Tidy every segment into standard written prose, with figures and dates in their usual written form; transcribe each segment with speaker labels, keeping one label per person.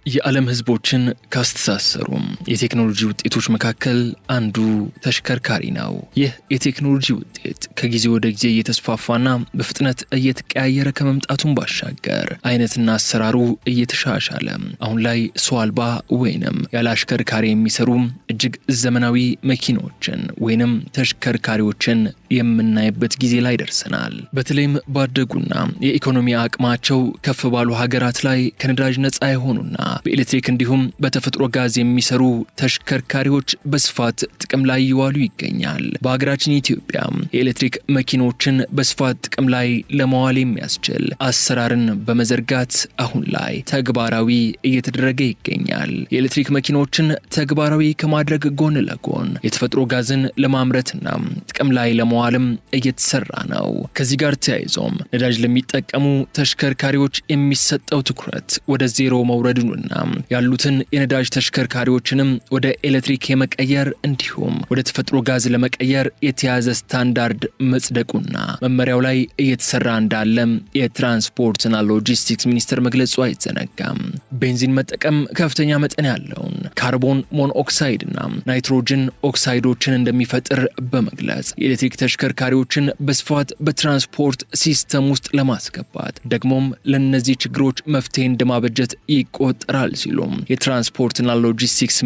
Speaker 1: የዓለም ህዝቦችን ካስተሳሰሩ የቴክኖሎጂ ውጤቶች መካከል አንዱ ተሽከርካሪ ነው። ይህ የቴክኖሎጂ ውጤት ከጊዜ ወደ ጊዜ እየተስፋፋና በፍጥነት እየተቀያየረ ከመምጣቱን ባሻገር አይነትና አሰራሩ እየተሻሻለ አሁን ላይ ሰው አልባ ወይንም ያለ አሽከርካሪ የሚሰሩ እጅግ ዘመናዊ መኪኖችን ወይንም ተሽከርካሪዎችን የምናይበት ጊዜ ላይ ደርሰናል። በተለይም ባደጉና የኢኮኖሚ አቅማቸው ከፍ ባሉ ሀገራት ላይ ከነዳጅ ነፃ የሆኑና በኤሌክትሪክ እንዲሁም በተፈጥሮ ጋዝ የሚሰሩ ተሽከርካሪዎች በስፋት ጥቅም ላይ እየዋሉ ይገኛል። በሀገራችን ኢትዮጵያ የኤሌክትሪክ መኪኖችን በስፋት ጥቅም ላይ ለማዋል የሚያስችል አሰራርን በመዘርጋት አሁን ላይ ተግባራዊ እየተደረገ ይገኛል። የኤሌክትሪክ መኪኖችን ተግባራዊ ከማድረግ ጎን ለጎን የተፈጥሮ ጋዝን ለማምረትና ጥቅም ላይ ለማዋልም እየተሰራ ነው። ከዚህ ጋር ተያይዞም ነዳጅ ለሚጠቀሙ ተሽከርካሪዎች የሚሰጠው ትኩረት ወደ ዜሮ መውረዱንና ያሉትን የነዳጅ ተሽከርካሪዎችንም ወደ ኤሌክትሪክ የመቀየር እንዲሁም ወደ ተፈጥሮ ጋዝ ለመቀየር የተያዘ ስታንዳርድ መጽደቁና መመሪያው ላይ እየተሰራ እንዳለም የትራንስፖርትና ሎጂስቲክስ ሚኒስቴር መግለጹ አይዘነጋም። ቤንዚን መጠቀም ከፍተኛ መጠን ያለውን ካርቦን ሞኖክሳይድና ናይትሮጅን ኦክሳይዶችን እንደሚፈጥር በመግለጽ የኤሌክትሪክ ተሽከርካሪዎችን በስፋት በትራንስፖርት ሲስተም ውስጥ ለማስገባት ደግሞም ለነዚህ ችግሮች መፍትሄ እንደማበጀት ይቆጠራል ሲሉም የትራንስፖርትና ሎጂስቲክስ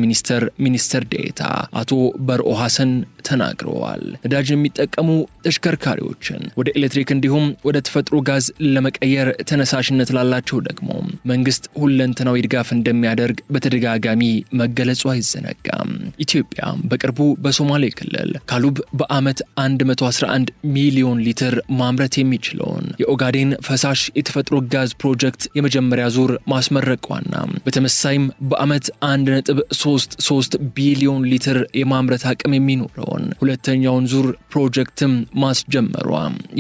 Speaker 1: ሚኒስትር ዴኤታ አቶ በርኦ ሐሰን ተናግረዋል። ነዳጅ የሚጠቀሙ ተሽከርካሪዎችን ወደ ኤሌክትሪክ እንዲሁም ወደ ተፈጥሮ ጋዝ ለመቀየር ተነሳሽነት ላላቸው ደግሞ መንግስት ሁለንተናዊ ድጋፍ እንደሚያደርግ በተደጋጋሚ መገለጹ አይዘነጋም። ኢትዮጵያ በቅርቡ በሶማሌ ክልል ካሉብ በአመት 111 ሚሊዮን ሊትር ማምረት የሚችለውን የኦጋዴን ፈሳሽ የተፈጥሮ ጋዝ ፕሮጀክት የመጀመሪያ ዙር ማስመረቋና በተመሳይም በአመት 1.33 ቢሊዮን ሊትር የማምረት አቅም የሚኖረውን ሁለተኛውን ዙር ፕሮጀክትም ማስጀመሯ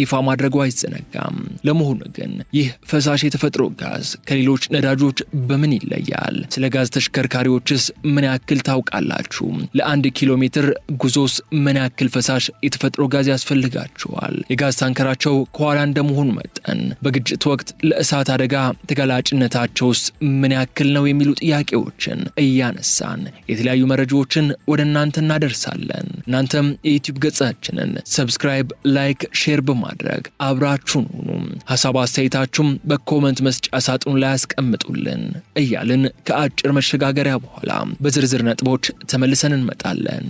Speaker 1: ይፋ ማድረጉ አይዘነጋም። ለመሆኑ ግን ይህ ፈሳሽ የተፈጥሮ ጋዝ ከሌሎች ነዳጆች በምን ይለያል? ስለ ጋዝ ተሽከርካሪዎችስ ምን ያክል ታውቃላችሁ? ለ1 ኪሎ ሜትር ጉዞስ ምን ያክል ፈሳሽ የተፈጥሮ ጋዝ ያስፈልጋቸዋል? የጋዝ ታንከራቸው ከኋላ እንደመሆኑ መጠን በግጭት ወቅት ለእሳት አደጋ ተጋላጭነታቸውስ ምን ያክል ነው? የሚሉ ጥያቄዎችን እያነሳን የተለያዩ መረጃዎችን ወደ እናንተ እናደርሳለን። እናንተም የዩቲዩብ ገጻችንን ሰብስክራይብ፣ ላይክ፣ ሼር በማድረግ አብራችሁን ሁኑ። ሐሳብ አስተያየታችሁም በኮመንት መስጫ ሳጥኑ ላይ አስቀምጡልን እያልን ከአጭር መሸጋገሪያ በኋላ በዝርዝር ነጥቦች ተመልሰን እንመጣለን።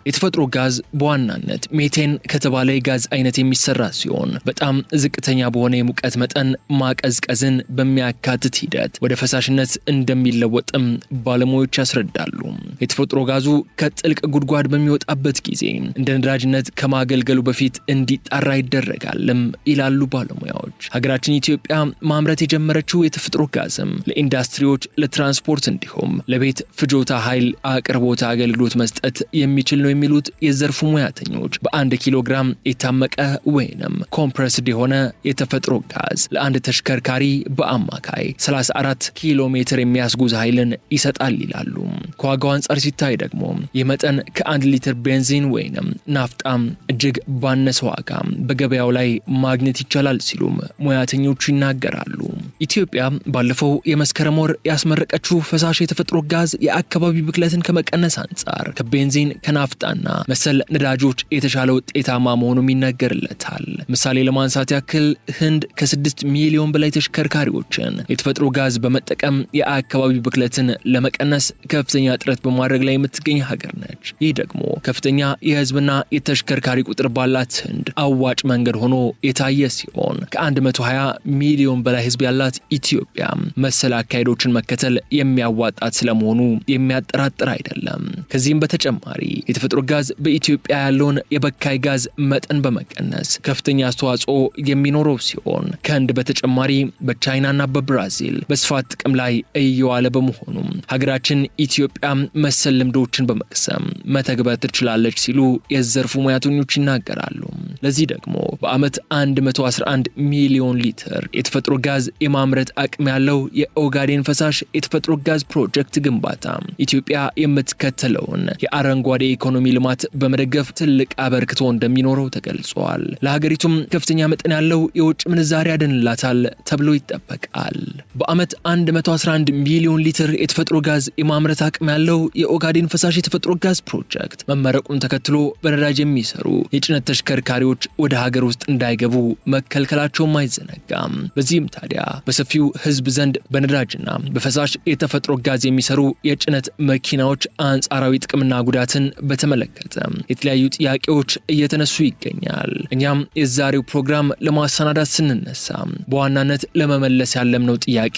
Speaker 1: የተፈጥሮ ጋዝ በዋናነት ሜቴን ከተባለ የጋዝ አይነት የሚሰራ ሲሆን በጣም ዝቅተኛ በሆነ የሙቀት መጠን ማቀዝቀዝን በሚያካትት ሂደት ወደ ፈሳሽነት እንደሚለወጥም ባለሙያዎች ያስረዳሉ። የተፈጥሮ ጋዙ ከጥልቅ ጉድጓድ በሚወጣበት ጊዜ እንደ ነዳጅነት ከማገልገሉ በፊት እንዲጣራ ይደረጋልም ይላሉ ባለሙያዎች። ሀገራችን ኢትዮጵያ ማምረት የጀመረችው የተፈጥሮ ጋዝም ለኢንዱስትሪዎች፣ ለትራንስፖርት እንዲሁም ለቤት ፍጆታ ኃይል አቅርቦት አገልግሎት መስጠት የሚችል ነው የሚሉት የዘርፉ ሙያተኞች በ1 ኪሎ ግራም የታመቀ ወይንም ኮምፕረስድ የሆነ የተፈጥሮ ጋዝ ለአንድ ተሽከርካሪ በአማካይ 34 ኪሎ ሜትር የሚያስጉዝ ኃይልን ይሰጣል ይላሉ። ከዋጋው አንጻር ሲታይ ደግሞ ይህ መጠን ከ1 ሊትር ቤንዚን ወይንም ናፍጣም እጅግ ባነሰ ዋጋ በገበያው ላይ ማግኘት ይቻላል ሲሉም ሙያተኞቹ ይናገራሉ። ኢትዮጵያ ባለፈው የመስከረም ወር ያስመረቀችው ፈሳሽ የተፈጥሮ ጋዝ የአካባቢ ብክለትን ከመቀነስ አንጻር ከቤንዚን ከናፍጣ እና መሰል ነዳጆች የተሻለ ውጤታማ መሆኑም ይነገርለታል። ምሳሌ ለማንሳት ያክል ህንድ ከ6 ሚሊዮን በላይ ተሽከርካሪዎችን የተፈጥሮ ጋዝ በመጠቀም የአካባቢ ብክለትን ለመቀነስ ከፍተኛ ጥረት በማድረግ ላይ የምትገኝ ሀገር ነች። ይህ ደግሞ ከፍተኛ የህዝብና የተሽከርካሪ ቁጥር ባላት ህንድ አዋጭ መንገድ ሆኖ የታየ ሲሆን ከ120 ሚሊዮን በላይ ህዝብ ያላት ኢትዮጵያ መሰል አካሄዶችን መከተል የሚያዋጣት ስለመሆኑ የሚያጠራጥር አይደለም። ከዚህም በተጨማሪ የተፈጥሮ ጋዝ በኢትዮጵያ ያለውን የበካይ ጋዝ መጠን በመቀነስ ከፍተኛ አስተዋጽኦ የሚኖረው ሲሆን ከህንድ በተጨማሪ በቻይናና በብራዚል በስፋት ጥቅም ላይ እየዋለ በመሆኑ ሀገራችን ኢትዮጵያ መሰል ልምዶችን በመቅሰም መተግበር ትችላለች ሲሉ የዘርፉ ሙያተኞች ይናገራሉ። ለዚህ ደግሞ በአመት 111 ሚሊዮን ሊትር የተፈጥሮ ጋዝ የማምረት አቅም ያለው የኦጋዴን ፈሳሽ የተፈጥሮ ጋዝ ፕሮጀክት ግንባታ ኢትዮጵያ የምትከተለውን የአረንጓዴ ኢኮኖሚ ልማት በመደገፍ ትልቅ አበርክቶ እንደሚኖረው ተገልጿል። ለሀገሪቱም ከፍተኛ መጠን ያለው የውጭ ምንዛሪ ያድንላታል ተብሎ ይጠበቃል። በአመት 111 ሚሊዮን ሊትር የተፈጥሮ ጋዝ የማምረት አቅም ያለው የኦጋዴን ፈሳሽ የተፈጥሮ ጋዝ ፕሮጀክት መመረቁን ተከትሎ በነዳጅ የሚሰሩ የጭነት ተሽከርካሪዎች ወደ ሀገር ውስጥ እንዳይገቡ መከልከላቸውም አይዘነጋም። በዚህም ታዲያ በሰፊው ህዝብ ዘንድ በነዳጅና በፈሳሽ የተፈጥሮ ጋዝ የሚሰሩ የጭነት መኪናዎች አንጻራዊ ጥቅምና ጉዳትን በተመለከተ የተለያዩ ጥያቄዎች እየተነሱ ይገኛል። እኛም የዛሬው ፕሮግራም ለማሰናዳት ስንነሳ በዋናነት ለመመለስ ያለምነው ጥያቄ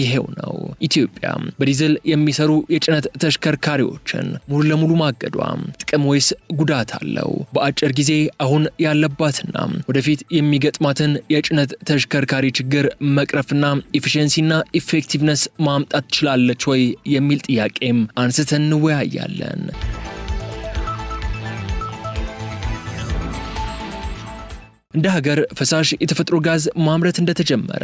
Speaker 1: ይሄው ነው። ኢትዮጵያ በዲዝል የሚሰሩ የጭነት ተሽከርካሪዎችን ሙሉ ለሙሉ ማገዷ ጥቅም ወይስ ጉዳት አለው? በአጭር ጊዜ አሁን ያለባትና ወደፊት የሚገጥማትን የጭነት ተሽከርካሪ ችግር መቅረፍና ኢፊሸንሲና ኢፌክቲቭነስ ማምጣት ትችላለች ወይ የሚል ጥያቄም አንስተን እንወያያለን። እንደ ሀገር ፈሳሽ የተፈጥሮ ጋዝ ማምረት እንደተጀመረ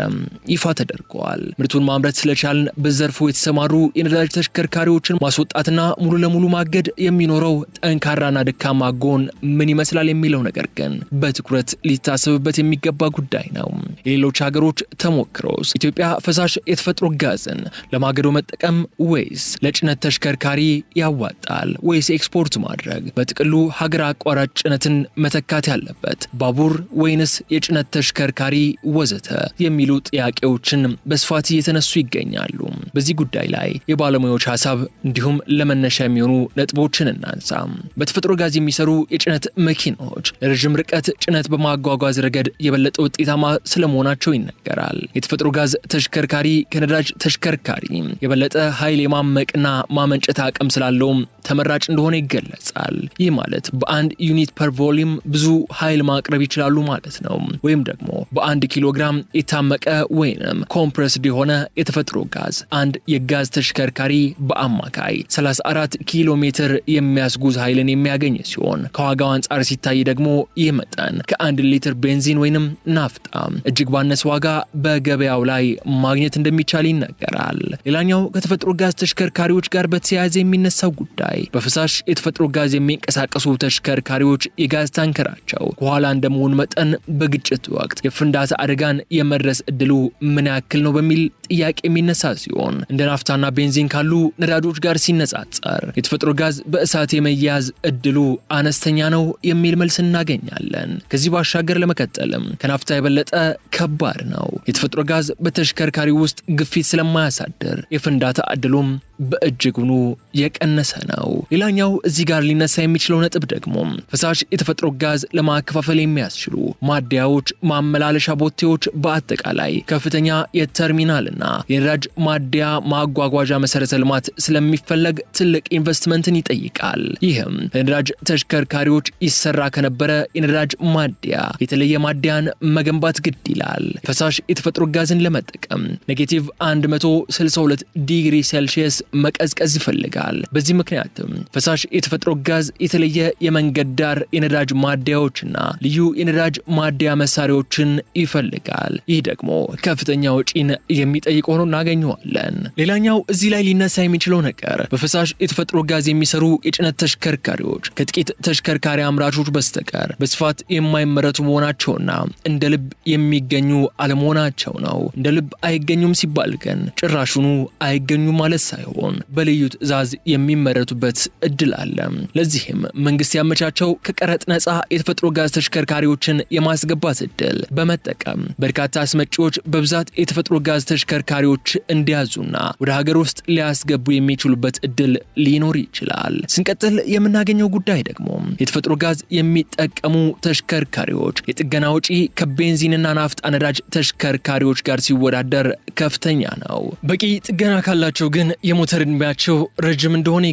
Speaker 1: ይፋ ተደርጓል። ምርቱን ማምረት ስለቻልን በዘርፉ የተሰማሩ የነዳጅ ተሽከርካሪዎችን ማስወጣትና ሙሉ ለሙሉ ማገድ የሚኖረው ጠንካራና ደካማ ጎን ምን ይመስላል የሚለው ነገር ግን በትኩረት ሊታሰብበት የሚገባ ጉዳይ ነው። የሌሎች ሀገሮች ተሞክሮስ ኢትዮጵያ ፈሳሽ የተፈጥሮ ጋዝን ለማገዶ መጠቀም ወይስ ለጭነት ተሽከርካሪ ያዋጣል ወይስ ኤክስፖርት ማድረግ? በጥቅሉ ሀገር አቋራጭ ጭነትን መተካት ያለበት ባቡር ወይንስ የጭነት ተሽከርካሪ ወዘተ የሚሉ ጥያቄዎችን በስፋት እየተነሱ ይገኛሉ። በዚህ ጉዳይ ላይ የባለሙያዎች ሀሳብ እንዲሁም ለመነሻ የሚሆኑ ነጥቦችን እናንሳ። በተፈጥሮ ጋዝ የሚሰሩ የጭነት መኪናዎች ለረጅም ርቀት ጭነት በማጓጓዝ ረገድ የበለጠ ውጤታማ ስለመሆናቸው ይነገራል። የተፈጥሮ ጋዝ ተሽከርካሪ ከነዳጅ ተሽከርካሪ የበለጠ ኃይል የማመቅና ማመንጨት አቅም ስላለውም ተመራጭ እንደሆነ ይገለጻል። ይህ ማለት በአንድ ዩኒት ፐር ቮሊዩም ብዙ ኃይል ማቅረብ ይችላሉ ማለት ነው። ወይም ደግሞ በ1 ኪሎ ግራም የታመቀ ወይንም ኮምፕረስድ የሆነ የተፈጥሮ ጋዝ አንድ የጋዝ ተሽከርካሪ በአማካይ 34 ኪሎ ሜትር የሚያስጉዝ ኃይልን የሚያገኝ ሲሆን ከዋጋው አንጻር ሲታይ ደግሞ ይህ መጠን ከ1 ሊትር ቤንዚን ወይንም ናፍጣ እጅግ ባነሰ ዋጋ በገበያው ላይ ማግኘት እንደሚቻል ይነገራል። ሌላኛው ከተፈጥሮ ጋዝ ተሽከርካሪዎች ጋር በተያያዘ የሚነሳው ጉዳይ በፈሳሽ የተፈጥሮ ጋዝ የሚንቀሳቀሱ ተሽከርካሪዎች የጋዝ ታንከራቸው ከኋላ እንደመሆኑ መጠን በግጭት ወቅት የፍንዳታ አደጋን የመድረስ እድሉ ምን ያክል ነው በሚል ጥያቄ የሚነሳ ሲሆን እንደ ናፍታና ቤንዚን ካሉ ነዳጆች ጋር ሲነጻጸር የተፈጥሮ ጋዝ በእሳት የመያዝ እድሉ አነስተኛ ነው የሚል መልስ እናገኛለን። ከዚህ ባሻገር ለመቀጠልም ከናፍታ የበለጠ ከባድ ነው። የተፈጥሮ ጋዝ በተሽከርካሪ ውስጥ ግፊት ስለማያሳድር የፍንዳታ እድሉም በእጅጉኑ የቀነሰ ነው። ሌላኛው እዚህ ጋር ሊነሳ የሚችለው ነጥብ ደግሞ ፈሳሽ የተፈጥሮ ጋዝ ለማከፋፈል የሚያስችሉ ማደያዎች፣ ማመላለሻ ቦቴዎች በአጠቃላይ ከፍተኛ የተርሚናልና የነዳጅ ማደያ ማጓጓዣ መሰረተ ልማት ስለሚፈለግ ትልቅ ኢንቨስትመንትን ይጠይቃል። ይህም ለነዳጅ ተሽከርካሪዎች ይሰራ ከነበረ የነዳጅ ማደያ የተለየ ማደያን መገንባት ግድ ይላል። ፈሳሽ የተፈጥሮ ጋዝን ለመጠቀም ኔጌቲቭ 162 ዲግሪ ሴልሺየስ መቀዝቀዝ ይፈልጋል። በዚህ ምክንያትም ፈሳሽ የተፈጥሮ ጋዝ የተለየ የመንገድ ዳር የነዳጅ ማደያዎችና ልዩ የነዳጅ ማደያ መሳሪያዎችን ይፈልጋል። ይህ ደግሞ ከፍተኛ ወጪን የሚጠይቅ ሆኖ እናገኘዋለን። ሌላኛው እዚህ ላይ ሊነሳ የሚችለው ነገር በፈሳሽ የተፈጥሮ ጋዝ የሚሰሩ የጭነት ተሽከርካሪዎች ከጥቂት ተሽከርካሪ አምራቾች በስተቀር በስፋት የማይመረቱ መሆናቸውና እንደ ልብ የሚገኙ አለመሆናቸው ነው። እንደ ልብ አይገኙም ሲባል ግን ጭራሹኑ አይገኙም ማለት ሳይሆን በልዩ ትዕዛዝ የሚመረቱበት እድል አለ። ለዚህም መንግስት ያመቻቸው ከቀረጥ ነፃ የተፈጥሮ ጋዝ ተሽከርካሪዎችን የማስገባት እድል በመጠቀም በርካታ አስመጪዎች በብዛት የተፈጥሮ ጋዝ ተሽከርካሪዎች እንዲያዙና ወደ ሀገር ውስጥ ሊያስገቡ የሚችሉበት እድል ሊኖር ይችላል። ስንቀጥል የምናገኘው ጉዳይ ደግሞ የተፈጥሮ ጋዝ የሚጠቀሙ ተሽከርካሪዎች የጥገና ወጪ ከቤንዚንና ናፍጣ ነዳጅ ተሽከርካሪዎች ጋር ሲወዳደር ከፍተኛ ነው። በቂ ጥገና ካላቸው ግን የሞተር ዕድሜያቸው ረጅም እንደሆነ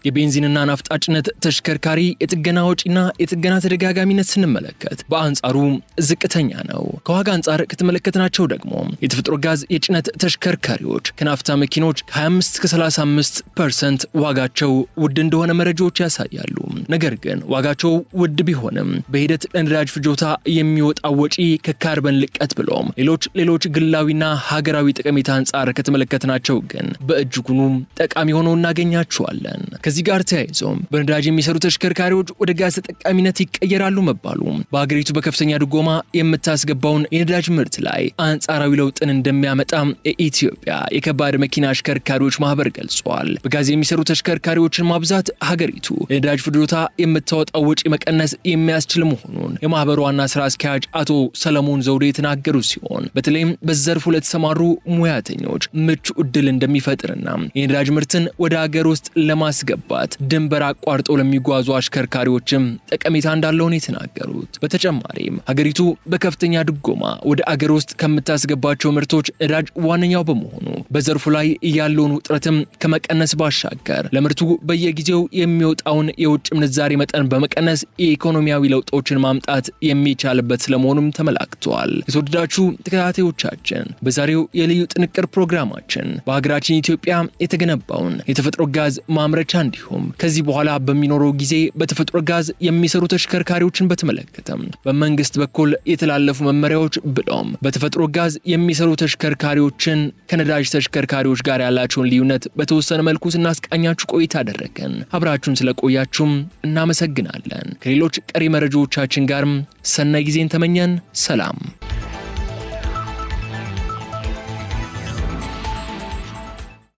Speaker 1: የቤንዚንና ናፍጣ ጭነት ተሽከርካሪ የጥገና ወጪና የጥገና ተደጋጋሚነት ስንመለከት በአንጻሩ ዝቅተኛ ነው። ከዋጋ አንጻር ከተመለከትናቸው ደግሞ የተፈጥሮ ጋዝ የጭነት ተሽከርካሪዎች ከናፍጣ መኪኖች ከ25 እስከ 35% ዋጋቸው ውድ እንደሆነ መረጃዎች ያሳያሉ። ነገር ግን ዋጋቸው ውድ ቢሆንም በሂደት ለነዳጅ ፍጆታ የሚወጣው ወጪ ከካርበን ልቀት ብሎም ሌሎች ግላዊና ሀገራዊ ጠቀሜታ አንጻር ከተመለከትናቸው ግን በእጅጉኑ ጠቃሚ ሆነው እናገኛቸዋለን። ከዚህ ጋር ተያይዞም በነዳጅ የሚሰሩ ተሽከርካሪዎች ወደ ጋዝ ተጠቃሚነት ይቀየራሉ መባሉ በሀገሪቱ በከፍተኛ ድጎማ የምታስገባውን የነዳጅ ምርት ላይ አንጻራዊ ለውጥን እንደሚያመጣ የኢትዮጵያ የከባድ መኪና አሽከርካሪዎች ማህበር ገልጿል። በጋዝ የሚሰሩ ተሽከርካሪዎችን ማብዛት ሀገሪቱ የነዳጅ ፍጆታ የምታወጣው ወጪ መቀነስ የሚያስችል መሆኑን የማህበሩ ዋና ስራ አስኪያጅ አቶ ሰለሞን ዘውዴ የተናገሩ ሲሆን በተለይም በዘርፉ ለተሰማሩ ሙያተኞች ምቹ ዕድል እንደሚፈጥርና የነዳጅ ምርትን ወደ ሀገር ውስጥ ለማስገባት ድንበር አቋርጠው ለሚጓዙ አሽከርካሪዎችም ጠቀሜታ እንዳለው ነው የተናገሩት። በተጨማሪም ሀገሪቱ በከፍተኛ ድጎማ ወደ አገር ውስጥ ከምታስገባቸው ምርቶች ነዳጅ ዋነኛው በመሆኑ በዘርፉ ላይ ያለውን ውጥረትም ከመቀነስ ባሻገር ለምርቱ በየጊዜው የሚወጣውን የውጭ ምንዛሬ መጠን በመቀነስ የኢኮኖሚያዊ ለውጦችን ማምጣት የሚቻልበት ስለመሆኑም ተመላክቷል። የተወደዳችሁ ተከታታዮቻችን በዛሬው የልዩ ጥንቅር ፕሮግራማችን በሀገራችን ኢትዮጵያ የተገነባውን የተፈጥሮ ጋዝ ማምረቻ እንዲሁም ከዚህ በኋላ በሚኖረው ጊዜ በተፈጥሮ ጋዝ የሚሰሩ ተሽከርካሪዎችን በተመለከተ በመንግስት በኩል የተላለፉ መመሪያዎች ብሎም በተፈጥሮ ጋዝ የሚሰሩ ተሽከርካሪዎችን ከነዳጅ ተሽከርካሪዎች ጋር ያላቸውን ልዩነት በተወሰነ መልኩ ስናስቃኛችሁ ቆይታ አደረግን። አብራችሁን ስለቆያችሁም እናመሰግናለን። ከሌሎች ቀሪ መረጃዎቻችን ጋርም ሰናይ ጊዜን ተመኘን። ሰላም።